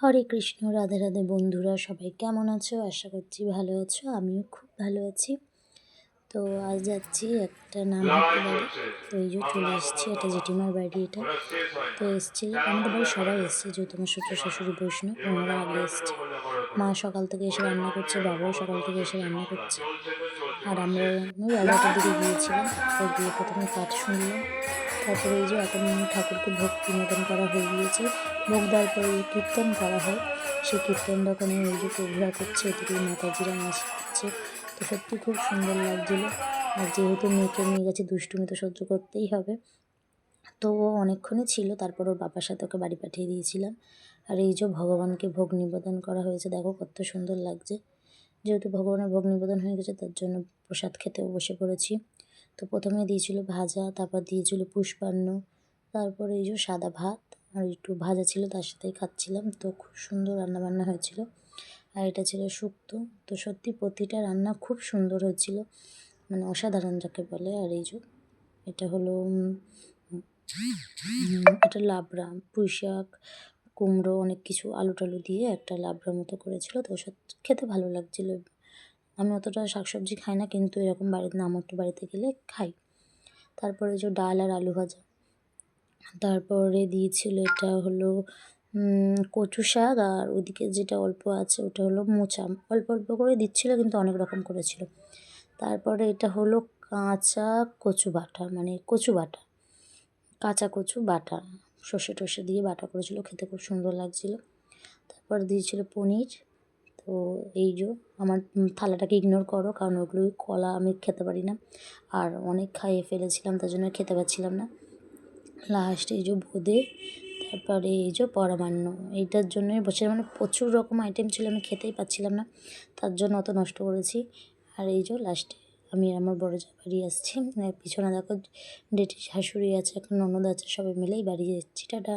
হরে কৃষ্ণ, রাধে রাধে বন্ধুরা, সবাই কেমন আছো? আশা করছি ভালো আছো। আমিও খুব ভালো আছি। তো আজ যাচ্ছি একটা নামহাট্টি বাড়ি। তো এই যে চলে এসেছি, এটা জেঠিমার বাড়ি। এটা তো এসছি, আমাদের বাড়ি সবাই এসছে, যেহেতু আমার শ্বশুর শাশুড়ি বৈষ্ণব, ওনারা আগে এসছে। মা সকাল থেকে এসে রান্না করছে, বাবাও সকাল থেকে এসে রান্না করছে। আর আমরা ওই 11টার দিকে গিয়েছিলাম। তো গিয়ে প্রথমে পাঠ শুনলাম, তারপরে এই যে এখন ঠাকুরকে ভোগ নিবেদন করা হয়ে গিয়েছে। ভোগ দেওয়ার পরে যে কীর্তন করা হয়, সেই কীর্তনটা ওখানে ওই যে প্রভুরা করছে, এদিকে মাতাজিরা নাচ করছে। তো সত্যি খুব সুন্দর লাগছিলো। আর যেহেতু মেয়েকে নিয়ে গেছে, দুষ্টুমি তো সহ্য করতেই হবে। তো ও অনেকক্ষণই ছিল, তারপর ওর বাবার সাথে ওকে বাড়ি পাঠিয়ে দিয়েছিলাম। আর এই যে ভগবানকে ভোগ নিবেদন করা হয়েছে, দেখো কত সুন্দর লাগছে। যেহেতু ভগবানের ভোগ নিবেদন হয়ে গেছে, তার জন্য প্রসাদ খেতেও বসে পড়েছি। তো প্রথমে দিয়েছিল ভাজা, তারপর দিয়েছিল পুষ্পান্ন, তারপরে এই যে সাদা ভাত আর একটু ভাজা ছিল, তার সাথেই খাচ্ছিলাম। তো খুব সুন্দর রান্নাবান্না হয়েছিল। আর এটা ছিল শুক্তো। তো সত্যি প্রতিটা রান্না খুব সুন্দর হয়েছিল, মানে অসাধারণ যাকে বলে। আর এই যে এটা হলো এটা লাবড়া, পুঁই শাক, কুমড়ো, অনেক কিছু আলু টালু দিয়ে একটা লাবড়া মতো করেছিল। তো খেতে ভালো লাগছিল। আমি অতটা শাকসবজি খাই না, কিন্তু এরকম বাড়িতে নামহাট্টি বাড়িতে গেলে খাই। তারপরে যে ডাল আর আলু ভাজা, তারপরে দিয়েছিল এটা হলো কচু শাক, আর ওদিকে যেটা অল্প আছে ওটা হলো মোচা। অল্প অল্প করে দিচ্ছিল, কিন্তু অনেক রকম করেছিল। তারপরে এটা হলো কাঁচা কচু বাটা, মানে কচু বাটা, কাঁচা কচু বাটা, সর্ষে টর্ষে দিয়ে বাটা করেছিল, খেতে খুব সুন্দর লাগছিল। তারপর দিয়েছিল পনির। তো এই যে আমার থালাটাকে ইগনোর করো, কারণ ওগুলোই কলা আমি খেতে পারি না, আর অনেক খাইয়ে ফেলেছিলাম, তার জন্য খেতে পারছিলাম না। লাস্ট এই যে বোঁদে, তারপরে এই যে পরমান্ন, এইটার জন্যই বসে, মানে প্রচুর রকম আইটেম ছিল, আমি খেতেই পাচ্ছিলাম না, তার জন্য অত নষ্ট করেছি। আর এই যে লাস্টে আমি আমার বড় যা বাড়ি আসছি, পিছনে দেখো ডেটি শাশুড়ি আছে, এখন ননদ আছে, সবাই মিলেই বাড়ি যাচ্ছি। টাটা।